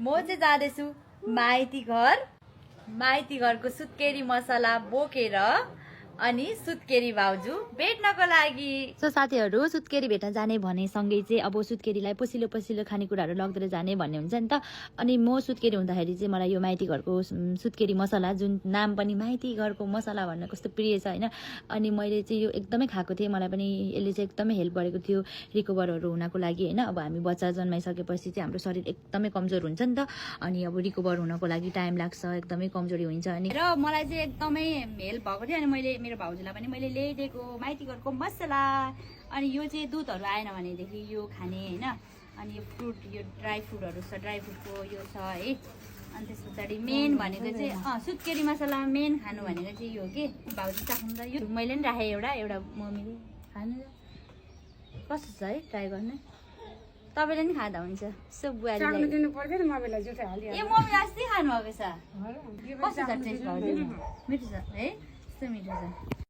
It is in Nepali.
म चाहिँ जाँदैछु माइती घरको सुत्केरी मसला बोकेर अनि सुत्केरी भाउजू भेट्नको लागि। सो साथीहरू सुत्केरी भेट्न जाने भने सँगै चाहिँ अब सुत्केरीलाई पसिलो पसिलो खानेकुराहरू लगेर जाने भन्ने हुन्छ नि त। अनि म सुत्केरी हुँदाखेरि चाहिँ मलाई यो माइती घरको सुत्केरी मसला जुन नाम पनि माइती घरको मसला भन्न कस्तो प्रिय छ होइन। अनि मैले चाहिँ यो एकदमै खाएको थिएँ, मलाई पनि यसले चाहिँ एकदमै हेल्प गरेको थियो रिकभरहरू हुनको लागि होइन। अब हामी बच्चा जन्माइसकेपछि चाहिँ हाम्रो शरीर एकदमै कमजोर हुन्छ नि त, अनि अब रिकभर हुनको लागि टाइम लाग्छ, एकदमै कमजोरी हुन्छ। अनि र मलाई चाहिँ एकदमै हेल्प भएको थियो। अनि मैले मेरो भाउजूलाई पनि मैले ल्याइदिएको माइती घरको मसला। अनि यो चाहिँ दुधहरू आएन भनेदेखि यो खाने होइन। अनि यो फ्रुट, यो ड्राई फ्रुटहरू छ, ड्राई फ्रुटको यो छ है। अनि त्यस पछाडि मेन भनेको चाहिँ सुत्केरी मसला मेन खानु भनेको चाहिँ यो के भाउजू चाख्नु त। यो मैले पनि राखेँ एउटा मम्मीले खानु कस्तो छ है, ट्राई गर्नु। तपाईँले पनि खाँदा हुन्छ यसो बुहारीलाई ए मम्मी अस्ति खानुभएको छ। कस्तो छ टेस्ट भाउजू? मिठो छ है, यस्तो मिठो छ।